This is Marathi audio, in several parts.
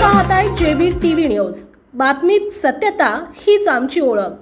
पाहताय जेबी टीव्ही न्यूज। बातमीत सत्यता हीच आमची ओळख।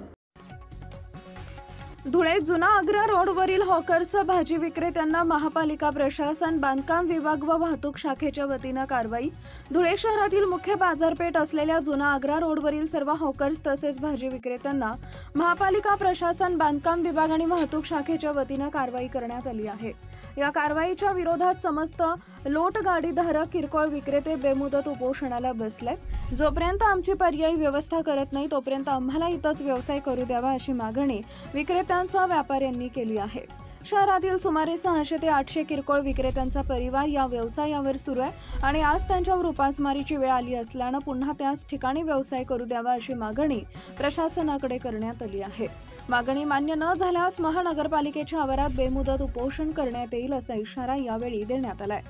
धुळे जुना आग्रा रोडवरील हॉकर्स भाजी विक्रेत्यांना महापालिका प्रशासन, बांधकाम विभाग व वाहतूक शाखेच्या वतीने कारवाई। धुळे शहरातील मुख्य बाजारपेठ असलेल्या जुना आग्रा रोडवरील सर्व हॉकर्स तसेच भाजी विक्रेत्यांना महापालिका प्रशासन, बांधकाम विभाग आणि वाहतूक शाखेच्या वतीने कारवाई करण्यात आली आहे। या कारवाईच्या विरोधात समस्त लोट गाडीधारक, किरकोळ विक्रेते बेमुदत उपोषणाला बसले। जोपर्यंत आमची पर्यायी व्यवस्था करत नाही तोपर्यंत आम्हाला इथंच व्यवसाय करू द्यावा अशी मागणी विक्रेत्यांसह व्यापाऱ्यांनी केली आहे। शहरातील सुमारे 600 ते 800 किरकोळ विक्रेत्यांचा परिवार या व्यवसायावर सुरू आहे आणि आज त्यांच्यावर उपासमारीची वेळ आली असल्याने पुन्हा त्याच ठिकाणी व्यवसाय करू द्यावा अशी मागणी प्रशासनाकडे करण्यात आली आहे। मागणी मान्य न झाल्यास महानगरपालिकेच्या आवारात बेमुदत उपोषण करण्यात येईल असा इशारा यावेळी देण्यात आलाय।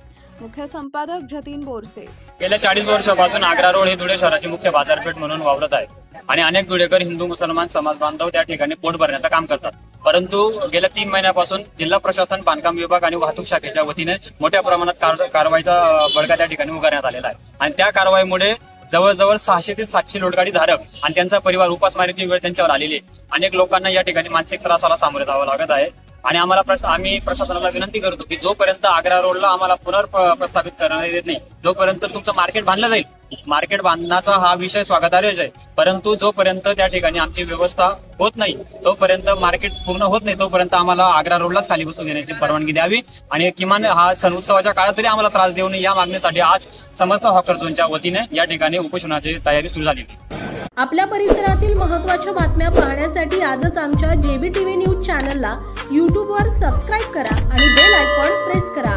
मुख्य संपादक जतीन बोरसे। गेल्या 40 वर्षांपासून आग्रा रोड हे धुळे शहराची मुख्य बाजारपेठ म्हणून वावरत आहे आणि अनेक धुळेकर हिंदू मुसलमान समाज बांधव त्या ठिकाणी पोट भरण्याचं काम करतात। परंतु गेल्या 3 महिन्यापासून जिल्हा प्रशासन, बांधकाम विभाग आणि वाहतूक शाखेच्या वतीने मोठ्या प्रमाणात कारवाईचा बळगा त्या ठिकाणी उभारण्यात आलेला आहे आणि त्या कारवाईमुळे जवळजवळ 600 ते 700 लोटगाडी धारक आणि त्यांचा परिवार उपासमारीची वेळ त्यांच्यावर आलेली आहे। अनेक लोकांना या ठिकाणी मानसिक त्रासाला सामोरे जावं लागत आहे आणि आम्ही प्रशासनाला विनंती करतो की जोपर्यंत आग्रा रोडला आम्हाला पुनर्प्रस्थापित करण्यात येत नाही, जोपर्यंत तुमचं मार्केट बांधलं जाईल, मार्केट बांधण्याचा हा विषय स्वागतार्हच आहे, परंतु जोपर्यंत त्या ठिकाणी आमची व्यवस्था होत नाही, तोपर्यंत मार्केट पूर्ण होत नाही, तोपर्यंत आम्हाला आग्रा रोडलाच खाली बसून घेण्याची परवानगी द्यावी आणि किमान हा सण उत्सवाच्या काळात तरी आम्हाला त्रास देऊ नये या मागणीसाठी आज समस्त हॉकर झोनच्या वतीने या ठिकाणी उपोषणाची तयारी सुरू झाली आहे। आपल्या परिसरातील महत्त्वाच्या बातम्या पाहण्यासाठी आजच आमच्या जेबी टीव्ही न्यूज चॅनलला YouTube वर सबस्क्राइब करा आणि बेल आयकॉन प्रेस करा।